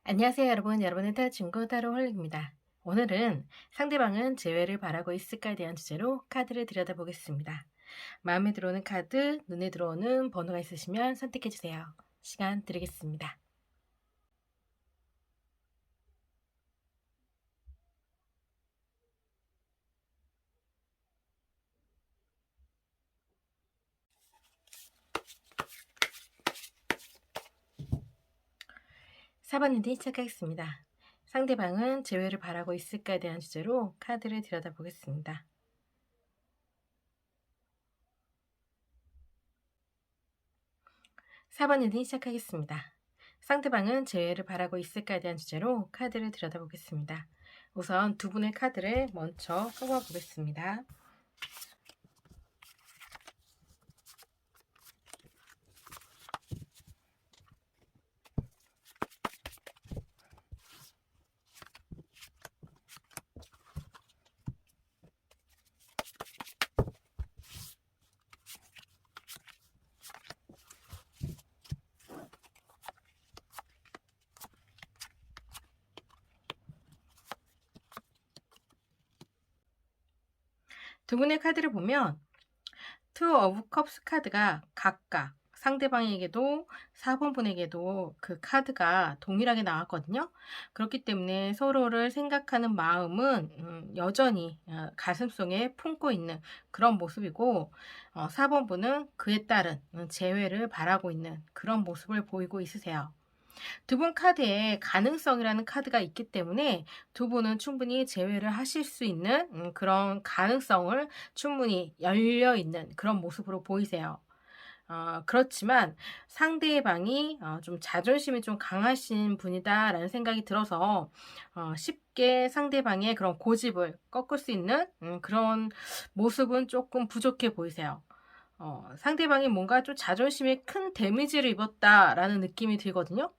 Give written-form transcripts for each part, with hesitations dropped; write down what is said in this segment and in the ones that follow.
안녕하세요 여러분. 여러분의 친구 따로홀릭입니다. 오늘은 상대방은 재회를 바라고 있을까에 대한 주제로 카드를 들여다보겠습니다. 마음에 들어오는 카드, 눈에 들어오는 번호가 있으시면 선택해주세요. 시간 드리겠습니다. (4번) 시작하겠습니다. 상대방은 재회를 바라고 있을까에 대한 주제로 카드를 들여다보겠습니다. (4번) 시작하겠습니다. 상대방은 재회를 바라고 있을까에 대한 주제로 카드를 들여다보겠습니다. 우선 두 분의 카드를 먼저 뽑아보겠습니다. 두 분의 카드를 보면 투 오브 컵스 카드가 각각 상대방에게도 4번 분에게도 그 카드가 동일하게 나왔거든요. 그렇기 때문에 서로를 생각하는 마음은 여전히 가슴속에 품고 있는 그런 모습이고, 4번 분은 그에 따른 재회를 바라고 있는 그런 모습을 보이고 있으세요. 두 분 카드에 가능성이라는 카드가 있기 때문에 두 분은 충분히 재회를 하실 수 있는 그런 가능성을 충분히 열려 있는 그런 모습으로 보이세요. 그렇지만 상대방이 좀 자존심이 좀 강하신 분이다라는 생각이 들어서 쉽게 상대방의 그런 고집을 꺾을 수 있는 그런 모습은 조금 부족해 보이세요. 상대방이 뭔가 좀 자존심에 큰 데미지를 입었다라는 느낌이 들거든요.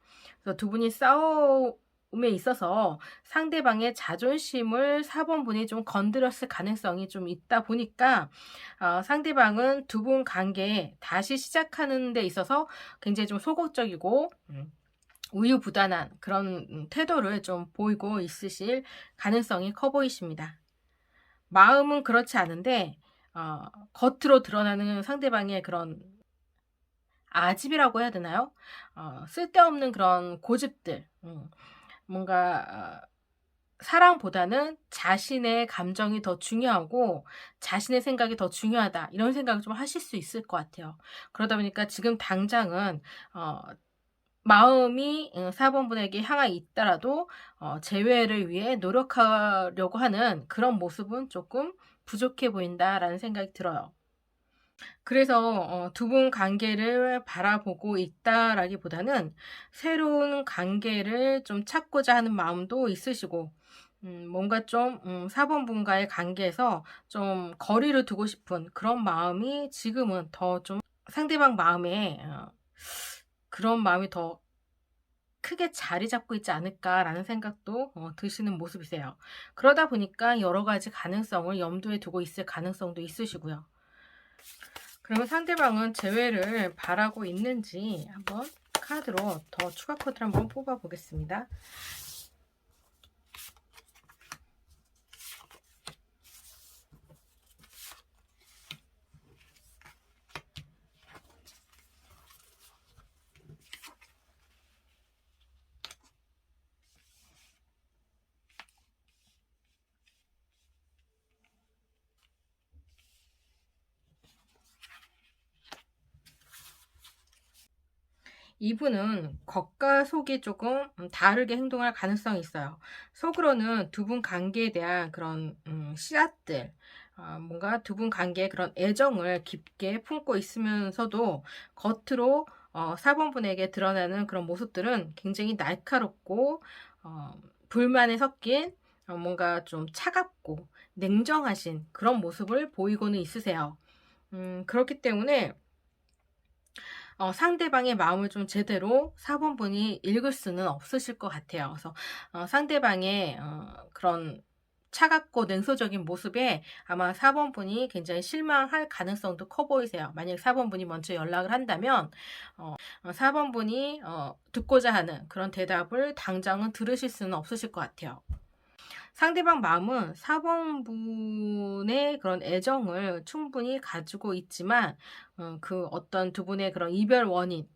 그래서 두 분이 싸움에 있어서 상대방의 자존심을 4번 분이 좀 건드렸을 가능성이 좀 있다 보니까 상대방은 두 분 관계에 다시 시작하는 데 있어서 굉장히 좀 소극적이고 우유부단한 그런 태도를 좀 보이고 있으실 가능성이 커 보이십니다. 마음은 그렇지 않은데 겉으로 드러나는 상대방의 그런 아집이라고 해야 되나요? 쓸데없는 그런 고집들, 뭔가 사랑보다는 자신의 감정이 더 중요하고 자신의 생각이 더 중요하다, 이런 생각을 좀 하실 수 있을 것 같아요. 그러다 보니까 지금 당장은 마음이 4번 분에게 향해 있더라도 재회를 위해 노력하려고 하는 그런 모습은 조금 부족해 보인다라는 생각이 들어요. 그래서 두 분 관계를 바라보고 있다라기보다는 새로운 관계를 좀 찾고자 하는 마음도 있으시고, 뭔가 좀 4번 분과의 관계에서 좀 거리를 두고 싶은 그런 마음이 지금은 더 좀 상대방 마음에 그런 마음이 더 크게 자리 잡고 있지 않을까라는 생각도 드시는 모습이세요. 그러다 보니까 여러 가지 가능성을 염두에 두고 있을 가능성도 있으시고요. 그러면 상대방은 재회를 바라고 있는지 한번 카드로 더 추가 코드를 한번 뽑아 보겠습니다. 이분은 겉과 속이 조금 다르게 행동할 가능성이 있어요. 속으로는 두 분 관계에 대한 그런 씨앗들, 뭔가 두 분 관계에 그런 애정을 깊게 품고 있으면서도 겉으로 4번 분에게 드러나는 그런 모습들은 굉장히 날카롭고 불만에 섞인 뭔가 좀 차갑고 냉정하신 그런 모습을 보이고는 있으세요. 그렇기 때문에 상대방의 마음을 좀 제대로 4번 분이 읽을 수는 없으실 것 같아요. 그래서 상대방의 그런 차갑고 냉소적인 모습에 아마 4번 분이 굉장히 실망할 가능성도 커 보이세요. 만약 4번 분이 먼저 연락을 한다면 4번 분이 듣고자 하는 그런 대답을 당장은 들으실 수는 없으실 것 같아요. 상대방 마음은 4번 분의 그런 애정을 충분히 가지고 있지만 그 어떤 두 분의 그런 이별 원인,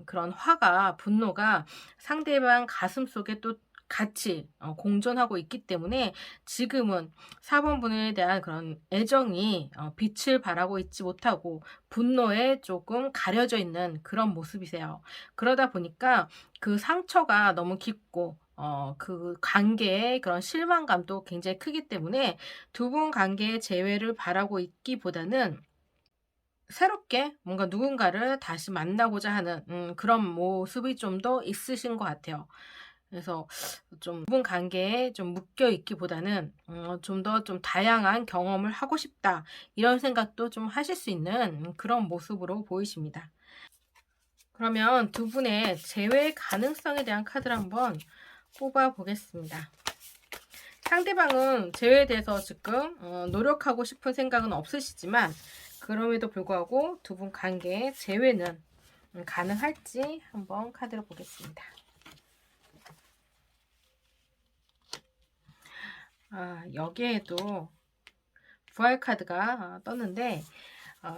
그런 화가, 분노가 상대방 가슴속에 또 같이 공존하고 있기 때문에 지금은 4번 분에 대한 그런 애정이 빛을 발하고 있지 못하고 분노에 조금 가려져 있는 그런 모습이세요. 그러다 보니까 그 상처가 너무 깊고 그 관계의 그런 실망감도 굉장히 크기 때문에 두 분 관계의 재회를 바라고 있기보다는 새롭게 뭔가 누군가를 다시 만나고자 하는 그런 모습이 좀 더 있으신 것 같아요. 그래서 좀 두 분 관계에 좀 묶여 있기보다는 좀 더 좀 다양한 경험을 하고 싶다. 이런 생각도 좀 하실 수 있는 그런 모습으로 보이십니다. 그러면 두 분의 재회 가능성에 대한 카드를 한번 뽑아 보겠습니다. 상대방은 재회에 대해서 지금 노력하고 싶은 생각은 없으시지만 그럼에도 불구하고 두 분 관계의 재회는 가능할지 한번 카드를 보겠습니다. 여기에도 부활 카드가 떴는데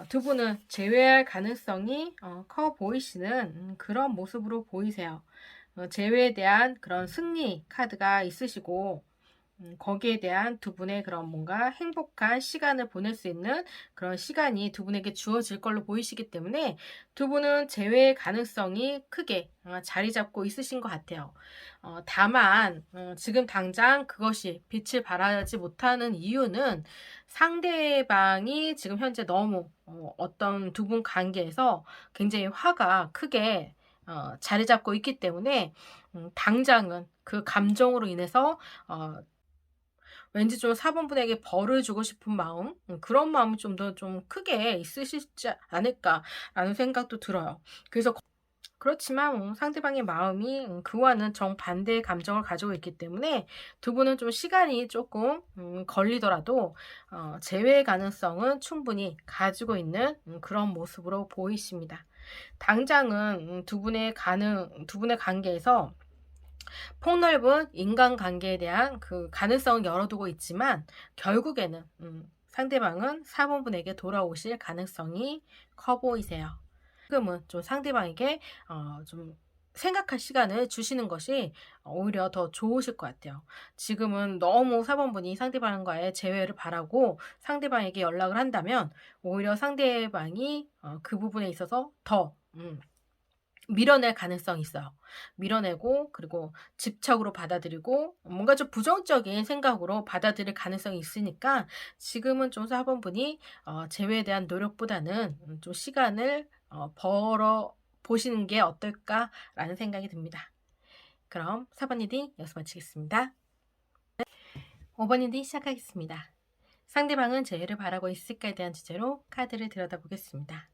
두 분은 재회할 가능성이 커 보이시는 그런 모습으로 보이세요. 재회에 대한 그런 승리 카드가 있으시고 거기에 대한 두 분의 그런 뭔가 행복한 시간을 보낼 수 있는 그런 시간이 두 분에게 주어질 걸로 보이시기 때문에 두 분은 재회의 가능성이 크게 자리 잡고 있으신 것 같아요. 다만 지금 당장 그것이 빛을 발하지 못하는 이유는 상대방이 지금 현재 너무 어떤 두 분 관계에서 굉장히 화가 크게 자리 잡고 있기 때문에 당장은 그 감정으로 인해서 왠지 좀 4번 분에게 벌을 주고 싶은 마음, 그런 마음이 좀 더 좀 크게 있으시지 않을까라는 생각도 들어요. 그래서 그렇지만 상대방의 마음이 그와는 정반대의 감정을 가지고 있기 때문에 두 분은 좀 시간이 조금 걸리더라도 재회 가능성은 충분히 가지고 있는 그런 모습으로 보이십니다. 당장은 두 분의 관계에서 폭넓은 인간관계에 대한 그 가능성을 열어두고 있지만 결국에는 상대방은 4번 분에게 돌아오실 가능성이 커 보이세요. 지금은 좀 상대방에게 좀 생각할 시간을 주시는 것이 오히려 더 좋으실 것 같아요. 지금은 너무 4번 분이 상대방과의 재회를 바라고 상대방에게 연락을 한다면 오히려 상대방이 그 부분에 있어서 더 밀어낼 가능성이 있어요. 밀어내고 그리고 집착으로 받아들이고 뭔가 좀 부정적인 생각으로 받아들일 가능성이 있으니까 지금은 좀 4번 분이 재회에 대한 노력보다는 좀 시간을 벌어 보시는 게 어떨까라는 생각이 듭니다. 그럼 4번 리딩 여기서 마치겠습니다. 5번 리딩 시작하겠습니다. 상대방은 재회를 바라고 있을까에 대한 주제로 카드를 들여다보겠습니다.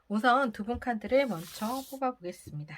우선 두 분 카드를 먼저 뽑아보겠습니다.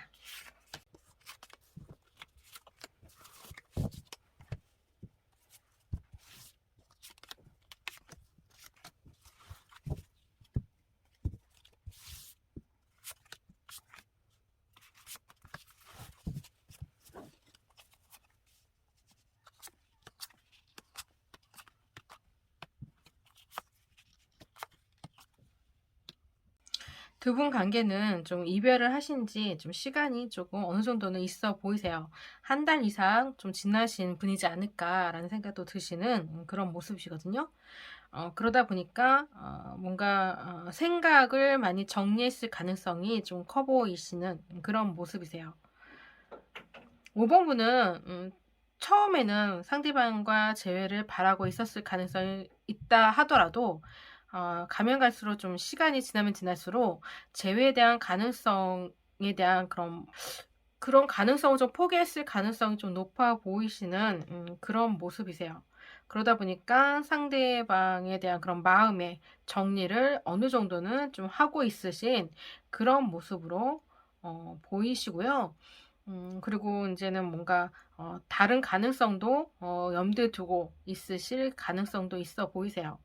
두 분 관계는 좀 이별을 하신 지 좀 시간이 조금 어느 정도는 있어 보이세요. 한 달 이상 좀 지나신 분이지 않을까라는 생각도 드시는 그런 모습이시거든요. 그러다 보니까 뭔가 생각을 많이 정리했을 가능성이 좀 커 보이시는 그런 모습이세요. 5번 분은 처음에는 상대방과 재회를 바라고 있었을 가능성이 있다 하더라도 가면 갈수록 좀 시간이 지나면 지날수록 재회에 대한 가능성에 대한 그런 가능성을 좀 포기했을 가능성이 좀 높아 보이시는 그런 모습이세요. 그러다 보니까 상대방에 대한 그런 마음의 정리를 어느 정도는 좀 하고 있으신 그런 모습으로 보이시고요. 그리고 인제는 뭔가 다른 가능성도 염두에 두고 있으실 가능성도 있어 보이세요.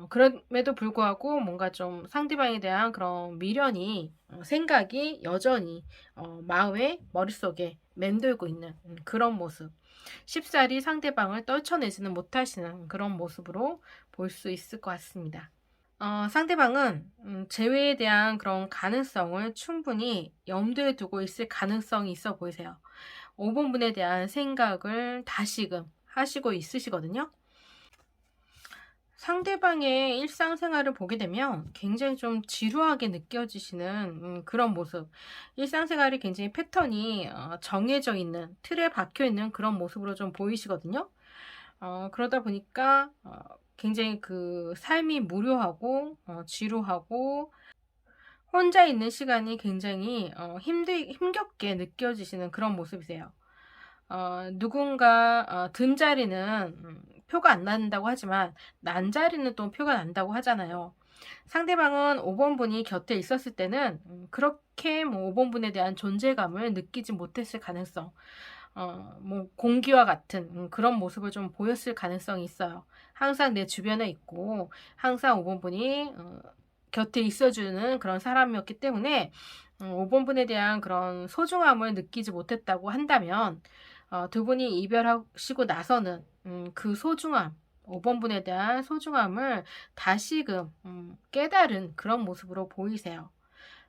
그럼에도 불구하고 뭔가 좀 상대방에 대한 그런 미련이 생각이 여전히 마음에 머릿속에 맴돌고 있는 그런 모습. 쉽사리 상대방을 떨쳐내지는 못하시는 그런 모습으로 볼 수 있을 것 같습니다. 상대방은 재회에 대한 그런 가능성을 충분히 염두에 두고 있을 가능성이 있어 보이세요. 5 번분에 대한 생각을 다시금 하시고 있으시거든요. 상대방의 일상생활을 보게 되면 굉장히 좀 지루하게 느껴지시는 그런 모습. 일상생활이 굉장히 패턴이 정해져 있는, 틀에 박혀 있는 그런 모습으로 좀 보이시거든요. 그러다 보니까 굉장히 그 삶이 무료하고 지루하고 혼자 있는 시간이 굉장히 힘겹게 느껴지시는 그런 모습이세요. 누군가 든 자리는 표가 안 난다고 하지만 난 자리는 또 표가 난다고 하잖아요. 상대방은 5 번분이 곁에 있었을 때는 그렇게 뭐 5 번분에 대한 존재감을 느끼지 못했을 가능성, 뭐 공기와 같은 그런 모습을 좀 보였을 가능성이 있어요. 항상 내 주변에 있고 항상 5 번분이 곁에 있어 주는 그런 사람이었기 때문에 5 번분에 대한 그런 소중함을 느끼지 못했다고 한다면, 두 분이 이별하시고 나서는 그 소중함, 5 번분에 대한 소중함을 다시금 깨달은 그런 모습으로 보이세요.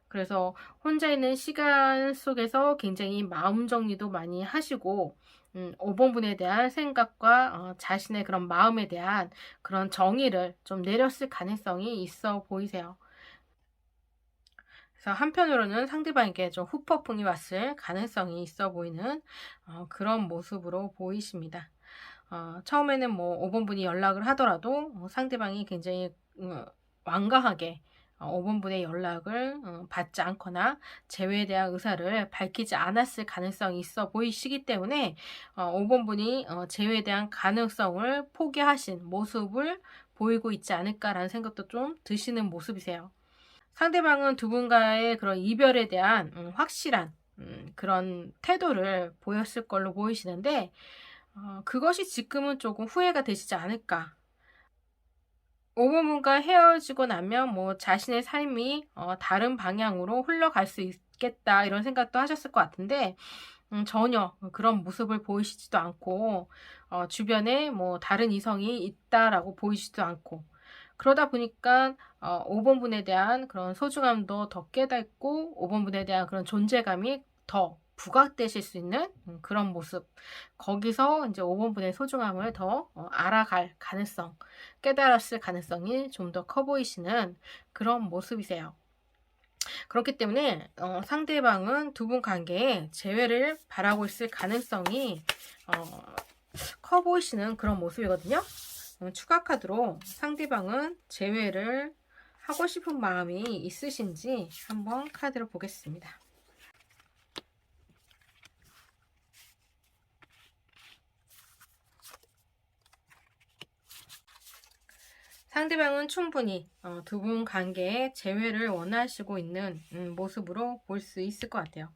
그래서 혼자 있는 시간 속에서 굉장히 마음 정리도 많이 하시고 5 번분에 대한 생각과 자신의 그런 마음에 대한 그런 정의를 좀 내렸을 가능성이 있어 보이세요. 그래서 한편으로는 상대방에게 좀 후폭풍이 왔을 가능성이 있어 보이는 그런 모습으로 보이십니다. 처음에는 뭐 5 번분이 연락을 하더라도 상대방이 굉장히 완강하게 5 번분의 연락을 받지 않거나 재회에 대한 의사를 밝히지 않았을 가능성이 있어 보이시기 때문에 5 번분이 재회에 대한 가능성을 포기하신 모습을 보이고 있지 않을까라는 생각도 좀 드시는 모습이세요. 상대방은 두 분과의 그런 이별에 대한 확실한 그런 태도를 보였을 걸로 보이시는데, 그것이 지금은 조금 후회가 되시지 않을까. 오버분과 헤어지고 나면 뭐 자신의 삶이 다른 방향으로 흘러갈 수 있겠다 이런 생각도 하셨을 것 같은데, 전혀 그런 모습을 보이시지도 않고 주변에 뭐 다른 이성이 있다라고 보이지도 않고, 그러다 보니까 5 번분에 대한 그런 소중함도 더 깨닫고 5 번분에 대한 그런 존재감이 더 부각되실 수 있는 그런 모습. 거기서 인제 5 번분의 소중함을 더 알아갈 가능성, 깨달았을 가능성이 좀 더 커 보이시는 그런 모습이세요. 그렇기 때문에 상대방은 두 분 관계에 재회를 바라고 있을 가능성이 어 커 보이시는 그런 모습이거든요. 추가 카드로 상대방은 재회를 하고 싶은 마음이 있으신지 한번 카드를 보겠습니다. 상대방은 충분히 두 분 관계에 재회를 원하시고 있는 모습으로 볼 수 있을 것 같아요.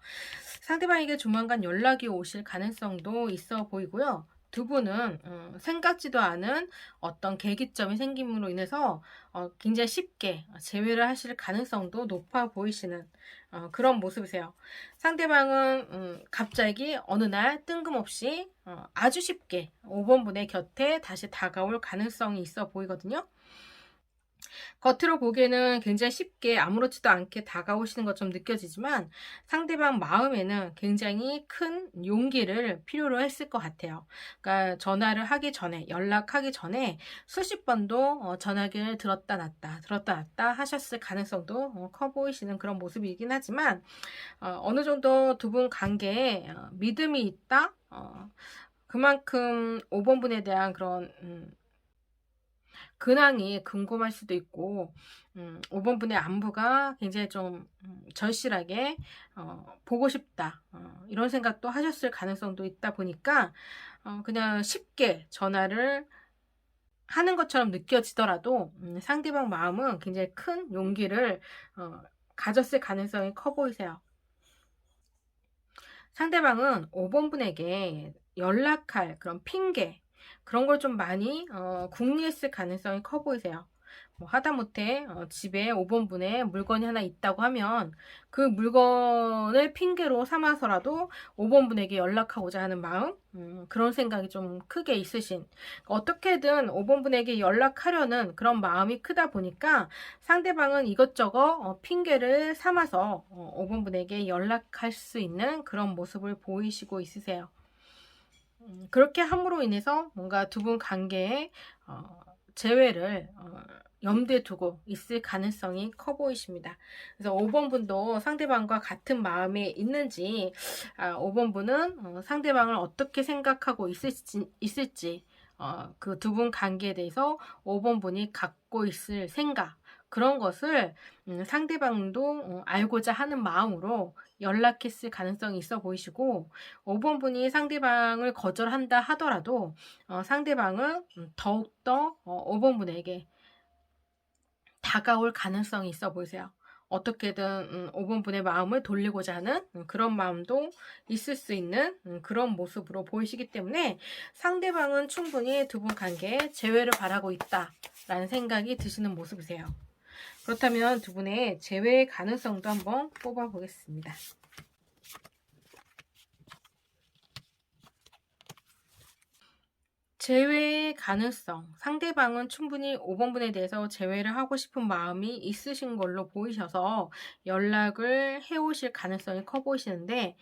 상대방에게 조만간 연락이 오실 가능성도 있어 보이고요. 두 분은 생각지도 않은 어떤 계기점이 생김으로 인해서 굉장히 쉽게 재회를 하실 가능성도 높아 보이시는 그런 모습이세요. 상대방은 갑자기 어느 날 뜬금없이 아주 쉽게 5 번분의 곁에 다시 다가올 가능성이 있어 보이거든요. 겉으로 보기에는 굉장히 쉽게 아무렇지도 않게 다가오시는 것처럼 느껴지지만, 상대방 마음에는 굉장히 큰 용기를 필요로 했을 것 같아요. 그러니까 전화를 하기 전에, 연락하기 전에 수십 번도 전화기를 들었다 놨다 들었다 놨다 하셨을 가능성도 커 보이시는 그런 모습이긴 하지만, 어느 정도 두 분 관계에 믿음이 있다, 그만큼 5 번분에 대한 그런 근황이 궁금할 수도 있고 5 번분의 안부가 굉장히 좀 절실하게 '보고 싶다.' 이런 생각도 하셨을 가능성도 있다 보니까 그냥 쉽게 전화를 하는 것처럼 느껴지더라도 상대방 마음은 굉장히 큰 용기를 어 가졌을 가능성이 커 보이세요. 상대방은 5번 분에게 연락할 그런 핑계, 그런 걸 좀 많이 궁리했을 가능성이 커 보이세요. 뭐 하다못해 집에 5번 분에 물건이 하나 있다고 하면 그 물건을 핑계로 삼아서라도 5번 분에게 연락하고자 하는 마음, 그런 생각이 좀 크게 있으신, 어떻게든 5번 분에게 연락하려는 그런 마음이 크다 보니까 상대방은 이것저것 핑계를 삼아서 5번 분에게 연락할 수 있는 그런 모습을 보이시고 있으세요. 그렇게 함으로 인해서 뭔가 두 분 관계에 재회를 염두에 두고 있을 가능성이 커 보이십니다. 그래서 5번 분도 상대방과 같은 마음에 있는지, 5번 분은 상대방을 어떻게 생각하고 있을지 그 두 분 관계에 대해서 5번 분이 갖고 있을 생각, 그런 것을 상대방도 알고자 하는 마음으로 연락했을 가능성이 있어 보이시고, 5번 분이 상대방을 거절한다 하더라도 상대방은 더욱더 5번 분에게 다가올 가능성이 있어 보이세요. 어떻게든 5번 분의 마음을 돌리고자 하는 그런 마음도 있을 수 있는 그런 모습으로 보이시기 때문에 상대방은 충분히 두 분 관계에 재회를 바라고 있다라는 생각이 드시는 모습이세요. 그렇다면 두 분의 재회의 가능성도 한번 뽑아보겠습니다. 재회의 가능성, 상대방은 충분히 5번 분에 대해서 재회를 하고 싶은 마음이 있으신 걸로 보이셔서 연락을 해오실 가능성이 커 보이시는데,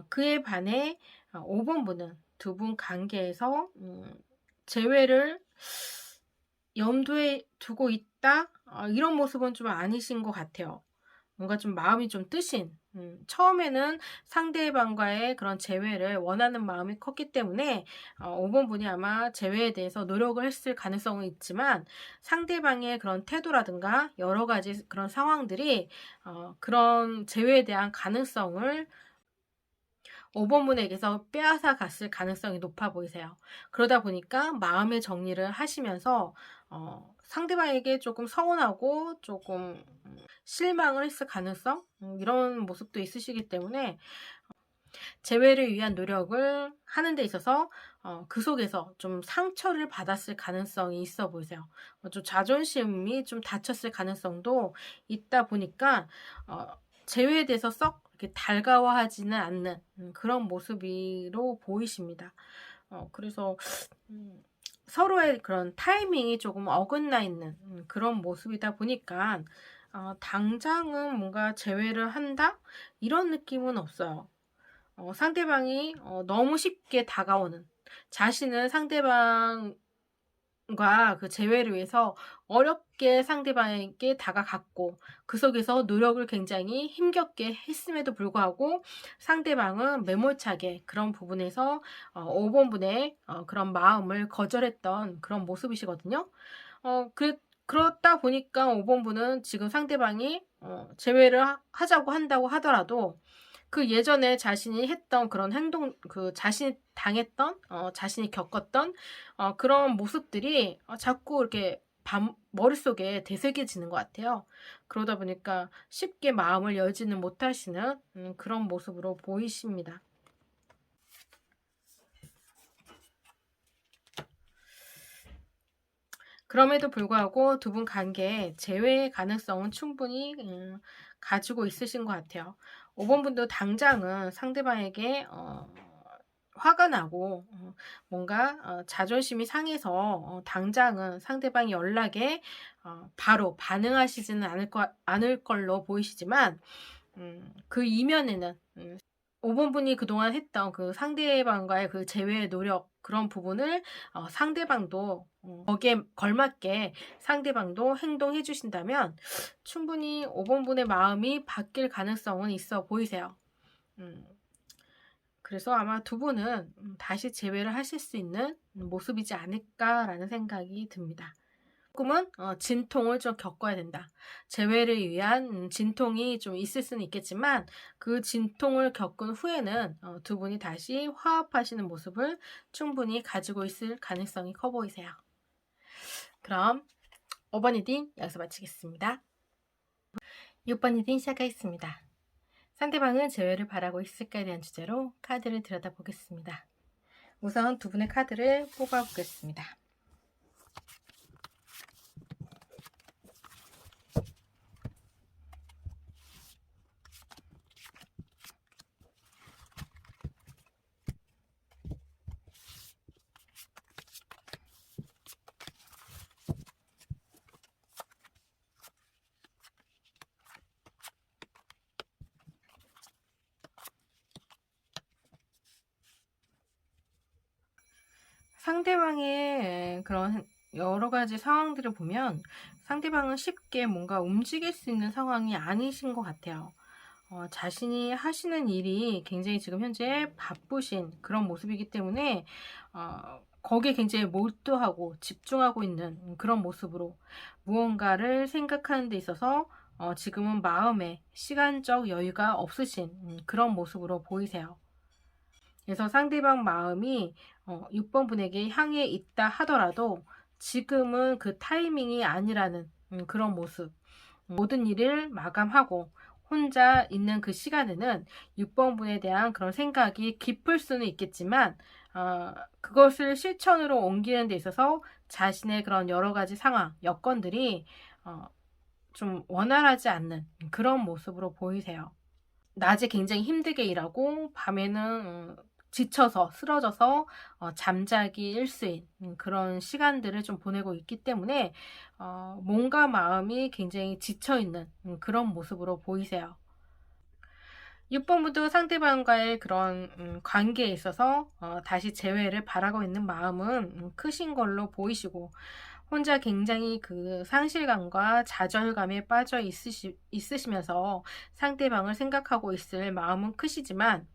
그에 반해 5번 분은 두 분 관계에서 재회를 염두에 두고 있다? 이런 모습은 좀 아니신 것 같아요. 뭔가 좀 마음이 좀 뜨신, 처음에는 상대방과의 그런 재회를 원하는 마음이 컸기 때문에 5번 분이 아마 재회에 대해서 노력을 했을 가능성은 있지만, 상대방의 그런 태도라든가 여러 가지 그런 상황들이 그런 재회에 대한 가능성을 5번 분에게서 빼앗아 갔을 가능성이 높아 보이세요. 그러다 보니까 마음의 정리를 하시면서 상대방에게 조금 서운하고 조금 실망을 했을 가능성, 이런 모습도 있으시기 때문에 재회를 위한 노력을 하는 데 있어서 그 속에서 좀 상처를 받았을 가능성이 있어 보이세요. 좀 자존심이 좀 다쳤을 가능성도 있다 보니까 재회에 대해서 썩 이렇게 달가워하지는 않는 그런 모습으로 보이십니다. 그래서 서로의 그런 타이밍이 조금 어긋나 있는 그런 모습이다 보니까 당장은 뭔가 재회를 한다? 이런 느낌은 없어요. 상대방이 너무 쉽게 다가오는, 자신은 상대방과 그 재회를 위해서 어렵게 상대방에게 다가갔고 그 속에서 노력을 굉장히 힘겹게 했음에도 불구하고 상대방은 매몰차게 그런 부분에서 5번 분의 그런 마음을 거절했던 그런 모습이시거든요. 그렇다 보니까 5번 분은 지금 상대방이 재회를 하자고 한다고 하더라도 그 예전에 자신이 했던 그런 행동, 그 자신이 당했던, 자신이 겪었던 그런 모습들이 자꾸 이렇게 머릿속에 되새겨지는 것 같아요. 그러다 보니까 쉽게 마음을 열지는 못하시는 그런 모습으로 보이십니다. 그럼에도 불구하고 두 분 관계에 재회의 가능성은 충분히 가지고 있으신 것 같아요. 5번 분도 당장은 상대방에게 화가 나고 뭔가 자존심이 상해서 당장은 상대방 연락에 바로 반응하시지는 않을 걸로 보이시지만, 그 이면에는 5번 분이 그동안 했던 그 상대방과의 그 재회의 노력, 그런 부분을 상대방도 거기에 걸맞게 상대방도 행동해 주신다면 충분히 5번 분의 마음이 바뀔 가능성은 있어 보이세요. 음, 그래서 아마 두 분은 다시 재회를 하실 수 있는 모습이지 않을까라는 생각이 듭니다. 조금은 진통을 좀 겪어야 된다. 재회를 위한 진통이 좀 있을 수는 있겠지만 그 진통을 겪은 후에는 두 분이 다시 화합하시는 모습을 충분히 가지고 있을 가능성이 커 보이세요. 그럼 5번 리딩 여기서 마치겠습니다. 6번 리딩 시작하겠습니다. 상대방은 재회를 바라고 있을까에 대한 주제로 카드를 들여다보겠습니다. 우선 두 분의 카드를 뽑아보겠습니다. 상대방의 그런 여러 가지 상황들을 보면 상대방은 쉽게 뭔가 움직일 수 있는 상황이 아니신 것 같아요. 자신이 하시는 일이 굉장히 지금 현재 바쁘신 그런 모습이기 때문에 거기에 굉장히 몰두하고 집중하고 있는 그런 모습으로 무언가를 생각하는 데 있어서 지금은 마음에 시간적 여유가 없으신 그런 모습으로 보이세요. 그래서 상대방 마음이 6번 분에게 향해 있다 하더라도 지금은 그 타이밍이 아니라는 그런 모습. 모든 일을 마감하고 혼자 있는 그 시간에는 6번 분에 대한 그런 생각이 깊을 수는 있겠지만 그것을 실천으로 옮기는 데 있어서 자신의 그런 여러 가지 상황, 여건들이 좀 원활하지 않는 그런 모습으로 보이세요. 낮에 굉장히 힘들게 일하고 밤에는 지쳐서 쓰러져서 잠자기 일수인 그런 시간들을 좀 보내고 있기 때문에 몸과 마음이 굉장히 지쳐있는 그런 모습으로 보이세요. 6번부도 상대방과의 그런 관계에 있어서 다시 재회를 바라고 있는 마음은 크신 걸로 보이시고 혼자 굉장히 그 상실감과 좌절감에 빠져 있으시면서 상대방을 생각하고 있을 마음은 크시지만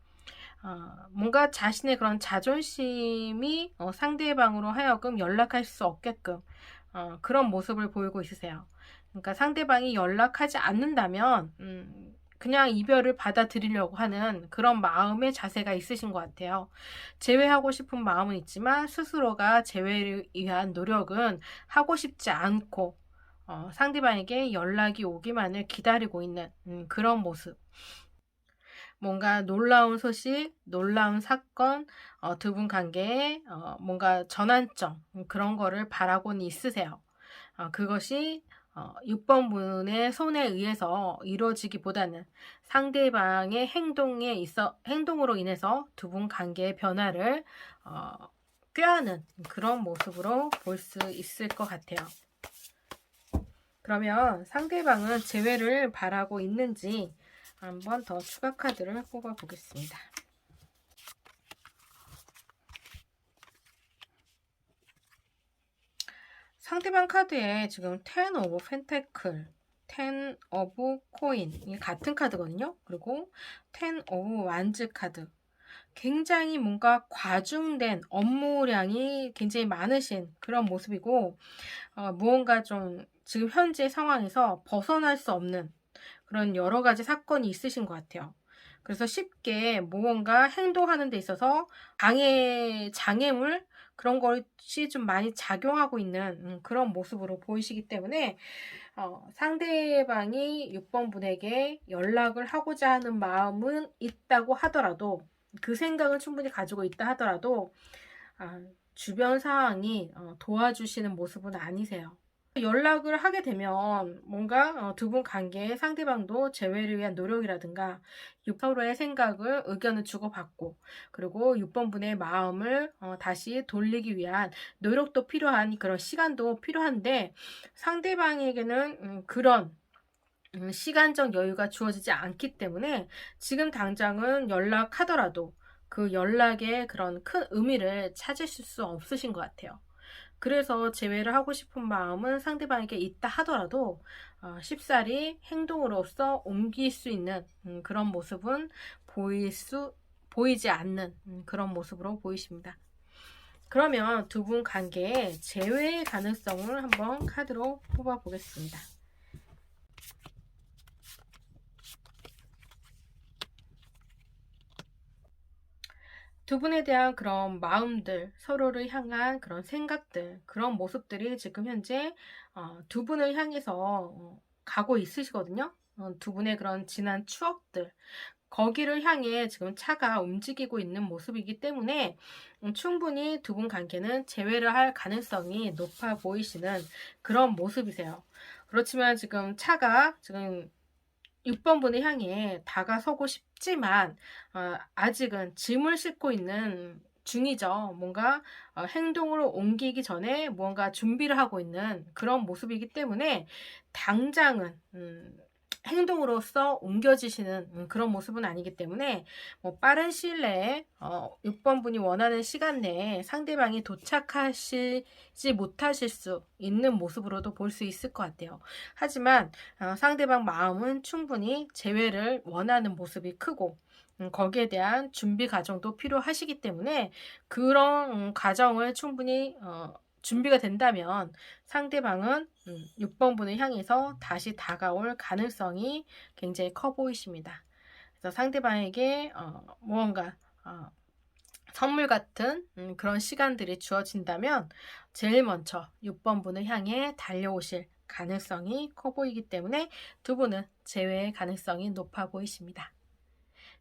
뭔가 자신의 그런 자존심이 상대방으로 하여금 연락할 수 없게끔 그런 모습을 보이고 있으세요. 그러니까 상대방이 연락하지 않는다면 그냥 이별을 받아들이려고 하는 그런 마음의 자세가 있으신 것 같아요. 재회하고 싶은 마음은 있지만 스스로가 재회를 위한 노력은 하고 싶지 않고 상대방에게 연락이 오기만을 기다리고 있는 그런 모습. 뭔가 놀라운 소식, 놀라운 사건, 두 분 관계에 뭔가 전환점 그런 거를 바라고는 있으세요. 그것이 6번 분의 손에 의해서 이루어지기보다는 상대방의 행동으로 인해서 두 분 관계의 변화를 꾀하는 그런 모습으로 볼 수 있을 것 같아요. 그러면 상대방은 재회를 바라고 있는지 한번 더 추가 카드를 뽑아 보겠습니다. 상대방 카드에 지금 10 오브 펜테클, 10 오브 코인 이 같은 카드거든요. 그리고 10 오브 완즈 카드. 굉장히 뭔가 과중된 업무량이 굉장히 많으신 그런 모습이고 무언가 좀 지금 현재 상황에서 벗어날 수 없는 그런 여러 가지 사건이 있으신 것 같아요. 그래서 쉽게 무언가 행동하는 데 있어서 장애물 그런 것이 좀 많이 작용하고 있는 그런 모습으로 보이시기 때문에 상대방이 6번 분에게 연락을 하고자 하는 마음은 있다고 하더라도 그 생각은 충분히 가지고 있다 하더라도 주변 상황이 도와주시는 모습은 아니세요. 연락을 하게 되면 뭔가 두 분 관계에 상대방도 재회를 위한 노력이라든가 서로의 생각을 의견을 주고받고 그리고 6번 분의 마음을 다시 돌리기 위한 노력도 필요한 그런 시간도 필요한데 상대방에게는 그런 시간적 여유가 주어지지 않기 때문에 지금 당장은 연락하더라도 그 연락에 그런 큰 의미를 찾으실 수 없으신 것 같아요. 그래서 재회를 하고 싶은 마음은 상대방에게 있다 하더라도 쉽사리 행동으로서 옮길 수 있는 그런 모습은 보이지 않는 그런 모습으로 보이십니다. 그러면 두 분 관계의 재회의 가능성을 한번 카드로 뽑아 보겠습니다. 두 분에 대한 그런 마음들, 서로를 향한 그런 생각들, 그런 모습들이 지금 현재 두 분을 향해서 가고 있으시거든요. 두 분의 그런 지난 추억들, 거기를 향해 지금 차가 움직이고 있는 모습이기 때문에 충분히 두 분 관계는 재회를 할 가능성이 높아 보이시는 그런 모습이세요. 그렇지만 지금 차가 지금 6번 분을 향해 다가서고 싶지만 아직은 짐을 싣고 있는 중이죠. 뭔가 행동으로 옮기기 전에 무언가 준비를 하고 있는 그런 모습이기 때문에 당장은 행동으로서 옮겨지시는 그런 모습은 아니기 때문에 뭐 빠른 시일 내에 6번 분이 원하는 시간 내에 상대방이 도착하시지 못하실 수 있는 모습으로도 볼 수 있을 것 같아요. 하지만 상대방 마음은 충분히 재회를 원하는 모습이 크고 거기에 대한 준비 과정도 필요하시기 때문에 그런 과정을 충분히 준비가 된다면 상대방은 6번 분을 향해서 다시 다가올 가능성이 굉장히 커 보이십니다. 그래서 상대방에게 무언가 선물 같은 그런 시간들이 주어진다면 제일 먼저 6번 분을 향해 달려오실 가능성이 커 보이기 때문에 두 분은 재회의 가능성이 높아 보이십니다.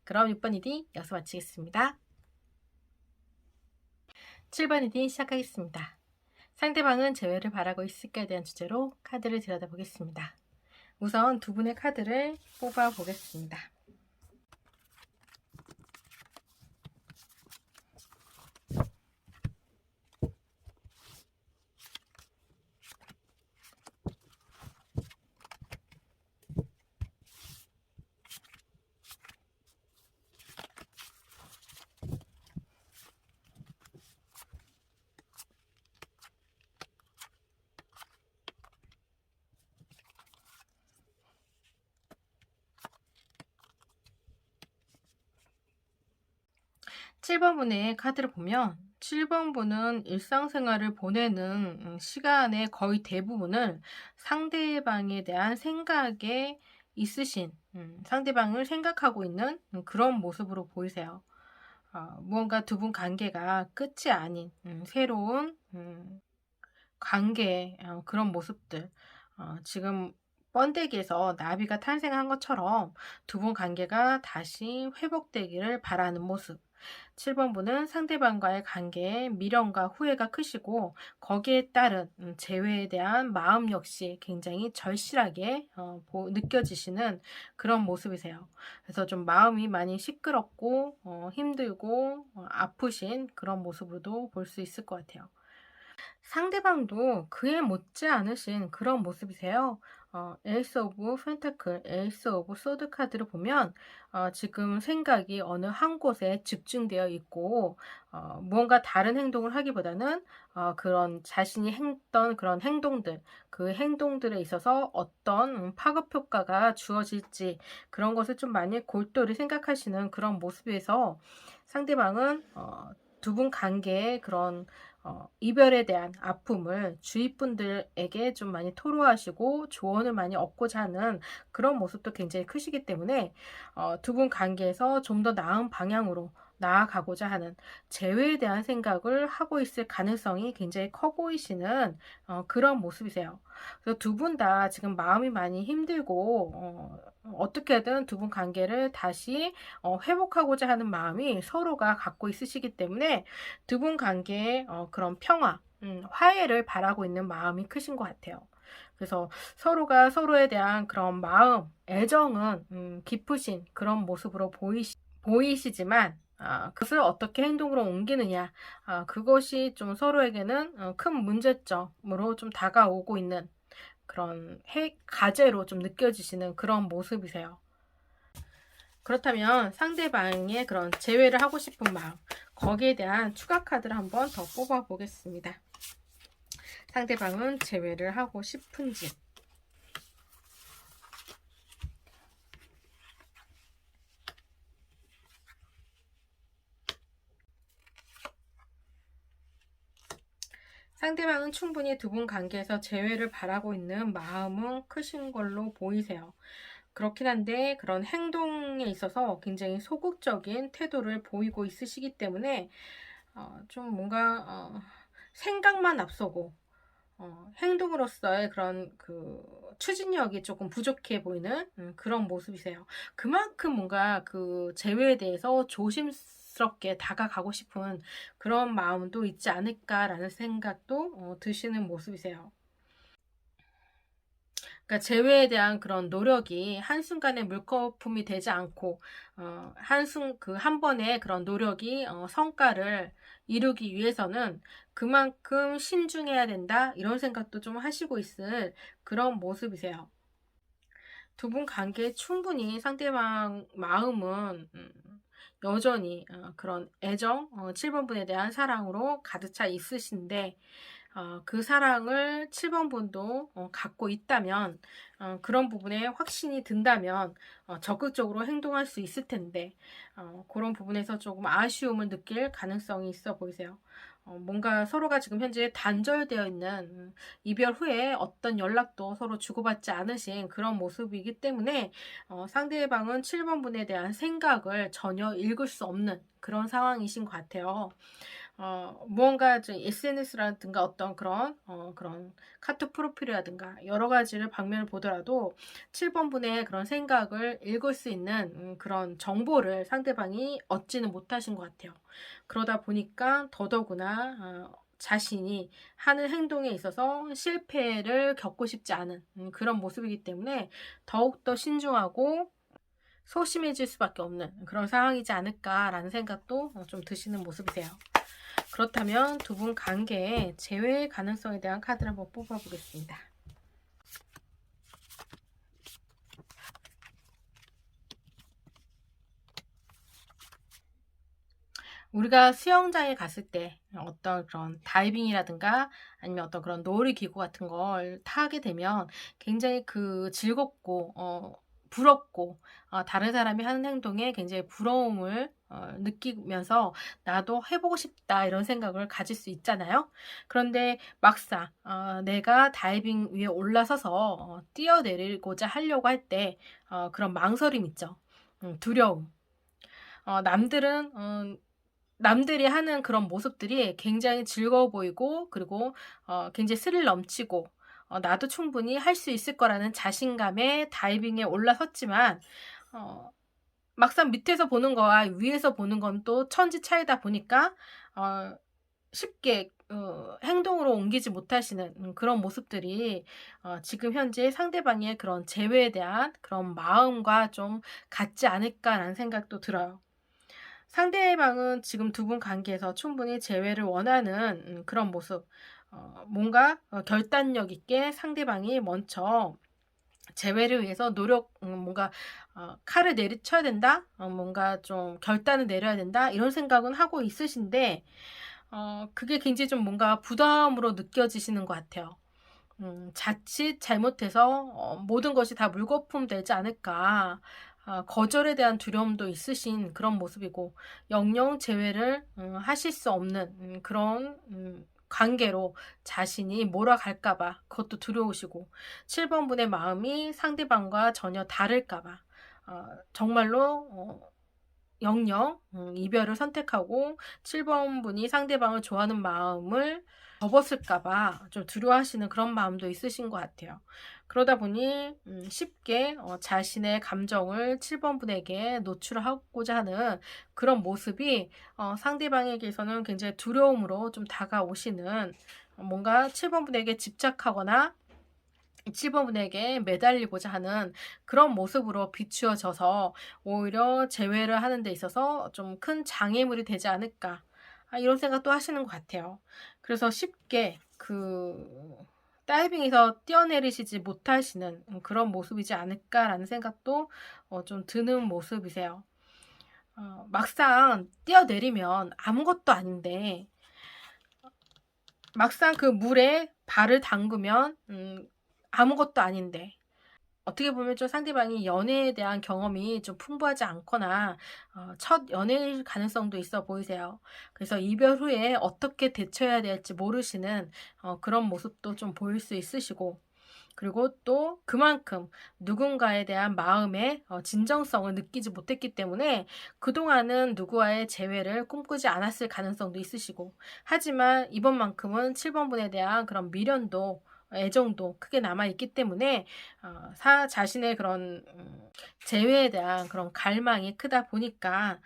그럼 6번 이디 여기서 마치겠습니다. 7번 이디 시작하겠습니다. 상대방은 재회를 바라고 있을까에 대한 주제로 카드를 들여다보겠습니다. 우선 두 분의 카드를 뽑아 보겠습니다. 7번 분의 카드를 보면 7번 분은 일상생활을 보내는 시간의 거의 대부분을 상대방에 대한 생각에 있으신 상대방을 생각하고 있는 그런 모습으로 보이세요. 무언가 두 분 관계가 끝이 아닌 새로운 관계의 그런 모습들 지금 번데기에서 나비가 탄생한 것처럼 두 분 관계가 다시 회복되기를 바라는 모습. 7번 분은 상대방과의 관계에 미련과 후회가 크시고 거기에 따른 재회에 대한 마음 역시 굉장히 절실하게 느껴지시는 그런 모습이세요. 그래서 좀 마음이 많이 시끄럽고 힘들고 아프신 그런 모습으로도 볼 수 있을 것 같아요. 상대방도 그에 못지 않으신 그런 모습이세요. 에이스 오브 펜타클, 에이스 오브 소드 카드를 보면 지금 생각이 어느 한 곳에 집중되어 있고 무언가 다른 행동을 하기보다는 그런 자신이 했던 그런 행동들, 그 행동들에 있어서 어떤 파급 효과가 주어질지 그런 것을 좀 많이 골똘히 생각하시는 그런 모습에서 상대방은 두 분 관계에 그런 이별에 대한 아픔을 주위 분들에게 좀 많이 토로하시고 조언을 많이 얻고자 하는 그런 모습도 굉장히 크시기 때문에 두 분 관계에서 좀 더 나은 방향으로 나아가고자 하는 재회에 대한 생각을 하고 있을 가능성이 굉장히 커 보이시는 그런 모습이세요. 그래서 두 분 다 지금 마음이 많이 힘들고 어떻게든 두 분 관계를 다시 회복하고자 하는 마음이 서로가 갖고 있으시기 때문에 두 분 관계의 그런 평화, 화해를 바라고 있는 마음이 크신 것 같아요. 그래서 서로가 서로에 대한 그런 마음, 애정은 깊으신 그런 모습으로 보이시지만 그것을 어떻게 행동으로 옮기느냐 그것이 좀 서로에게는 큰 문제점으로 좀 다가오고 있는 그런 과제로 좀 느껴지시는 그런 모습이세요. 그렇다면 상대방의 그런 제외를 하고 싶은 마음 거기에 대한 추가 카드를 한번 더 뽑아 보겠습니다. 상대방은 제외를 하고 싶은지 상대방은 충분히 두 분 관계에서 재회를 바라고 있는 마음은 크신 걸로 보이세요. 그렇긴 한데 그런 행동에 있어서 굉장히 소극적인 태도를 보이고 있으시기 때문에 좀 뭔가 생각만 앞서고 행동으로서의 그런 그 추진력이 조금 부족해 보이는 그런 모습이세요. 그만큼 뭔가 그 재회에 대해서 조심스럽게 다가가고 싶은 그런 마음도 있지 않을까라는 생각도 드시는 모습이세요. 그러니까 재회에 대한 그런 노력이 한순간에 물거품이 되지 않고 한 번의 그런 노력이 성과를 이루기 위해서는 그만큼 신중해야 된다 이런 생각도 좀 하시고 있을 그런 모습이세요. 두 분 관계에 충분히 상대방 마음은 여전히 그런 애정, 7번 분에 대한 사랑으로 가득 차 있으신데 그 사랑을 7번 분도 갖고 있다면 그런 부분에 확신이 든다면 적극적으로 행동할 수 있을 텐데 그런 부분에서 조금 아쉬움을 느낄 가능성이 있어 보이세요. 뭔가 서로가 지금 현재 단절되어 있는 이별 후에 어떤 연락도 서로 주고받지 않으신 그런 모습이기 때문에 상대방은 7번 분에 대한 생각을 전혀 읽을 수 없는 그런 상황이신 것 같아요. 무언가 좀 SNS라든가 어떤 그런 카톡 프로필이라든가 여러 가지를 방면을 보더라도 7번 분의 그런 생각을 읽을 수 있는 그런 정보를 상대방이 얻지는 못하신 것 같아요. 그러다 보니까 더더구나 자신이 하는 행동에 있어서 실패를 겪고 싶지 않은 그런 모습이기 때문에 더욱더 신중하고 소심해질 수밖에 없는 그런 상황이지 않을까라는 생각도 좀 드시는 모습이세요. 그렇다면 두 분 관계의 재회 가능성에 대한 카드를 한번 뽑아보겠습니다. 우리가 수영장에 갔을 때 어떤 그런 다이빙이라든가 아니면 어떤 그런 놀이기구 같은 걸 타게 되면 굉장히 그 즐겁고 부럽고 다른 사람이 하는 행동에 굉장히 부러움을 느끼면서 나도 해보고 싶다 이런 생각을 가질 수 있잖아요. 그런데 막상 내가 다이빙 위에 올라서서 뛰어내리고자 하려고 할 때 그런 망설임 있죠. 두려움. 남들은 남들이 하는 그런 모습들이 굉장히 즐거워 보이고 그리고 굉장히 스릴 넘치고 나도 충분히 할 수 있을 거라는 자신감에 다이빙에 올라섰지만 어 막상 밑에서 보는 거와 위에서 보는 건 또 천지 차이다 보니까 쉽게 행동으로 옮기지 못하시는 그런 모습들이 지금 현재 상대방의 그런 재회에 대한 그런 마음과 좀 같지 않을까라는 생각도 들어요. 상대방은 지금 두 분 관계에서 충분히 재회를 원하는 그런 모습. 뭔가 결단력 있게 상대방이 먼저 재회를 위해서 뭔가 칼을 내리쳐야 된다? 뭔가 좀 결단을 내려야 된다? 이런 생각은 하고 있으신데, 그게 굉장히 좀 뭔가 부담으로 느껴지시는 것 같아요. 자칫 잘못해서 모든 것이 다 물거품 되지 않을까. 거절에 대한 두려움도 있으신 그런 모습이고, 영영 재회를 하실 수 없는 그런 관계로 자신이 몰아갈까봐 그것도 두려우시고, 7번 분의 마음이 상대방과 전혀 다를까봐, 정말로 영영 이별을 선택하고 7번 분이 상대방을 좋아하는 마음을 접었을까 봐 좀 두려워하시는 그런 마음도 있으신 것 같아요. 그러다 보니 쉽게 자신의 감정을 7번 분에게 노출하고자 하는 그런 모습이 상대방에게서는 굉장히 두려움으로 좀 다가오시는 뭔가 7번 분에게 집착하거나 7번 분에게 매달리고자 하는 그런 모습으로 비추어져서 오히려 재회를 하는 데 있어서 좀 큰 장애물이 되지 않을까. 이런 생각도 하시는 것 같아요. 그래서 쉽게 다이빙에서 뛰어내리시지 못하시는 그런 모습이지 않을까라는 생각도 좀 드는 모습이세요. 막상 뛰어내리면 아무것도 아닌데 막상 그 물에 발을 담그면 아무것도 아닌데 어떻게 보면 좀 상대방이 연애에 대한 경험이 좀 풍부하지 않거나 첫 연애일 가능성도 있어 보이세요. 그래서 이별 후에 어떻게 대처해야 될지 모르시는 그런 모습도 좀 보일 수 있으시고 그리고 또 그만큼 누군가에 대한 마음의 진정성을 느끼지 못했기 때문에 그동안은 누구와의 재회를 꿈꾸지 않았을 가능성도 있으시고, 하지만 이번만큼은 7번 분에 대한 그런 미련도 애정도 크게 남아있기 때문에 자신의 그런 재회에 대한 그런 갈망이 크다 보니까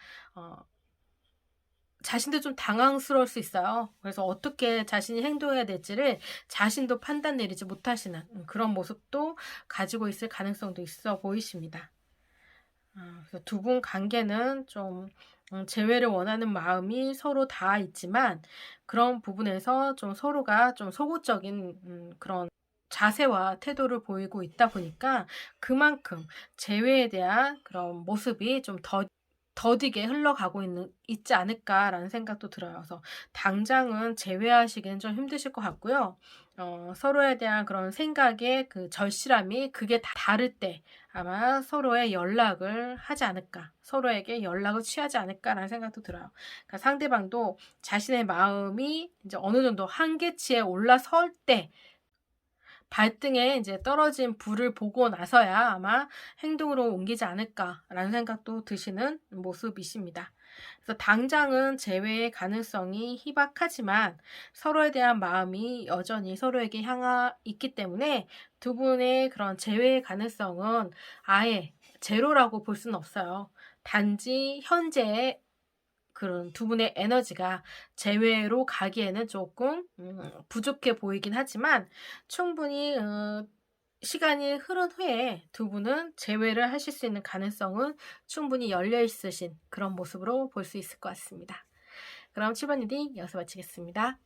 자신도 좀 당황스러울 수 있어요. 그래서 어떻게 자신이 행동해야 될지를 자신도 판단 내리지 못하시는 그런 모습도 가지고 있을 가능성도 있어 보이십니다. 그래서 두 분 관계는 좀 재회를 원하는 마음이 서로 다 있지만, 그런 부분에서 좀 서로가 좀 소극적인 그런 자세와 태도를 보이고 있다 보니까 그만큼 재회에 대한 그런 모습이 좀 더디게 흘러가고 있지 않을까라는 생각도 들어요. 그래서 당장은 재회하시기는 좀 힘드실 것 같고요. 서로에 대한 그런 생각의 그 절실함이 그게 다 다를 때 아마 서로의 연락을 하지 않을까, 서로에게 연락을 취하지 않을까라는 생각도 들어요. 그러니까 상대방도 자신의 마음이 이제 어느 정도 한계치에 올라설 때, 발등에 이제 떨어진 불을 보고 나서야 아마 행동으로 옮기지 않을까라는 생각도 드시는 모습이십니다. 그래서 당장은 재회의 가능성이 희박하지만 서로에 대한 마음이 여전히 서로에게 향하 있기 때문에 두 분의 그런 재회의 가능성은 아예 제로라고 볼 수는 없어요. 단지 현재의 그런 두 분의 에너지가 재회로 가기에는 조금 부족해 보이긴 하지만, 충분히 시간이 흐른 후에 두 분은 재회를 하실 수 있는 가능성은 충분히 열려 있으신 그런 모습으로 볼 수 있을 것 같습니다. 그럼 7번 리딩 여기서 마치겠습니다.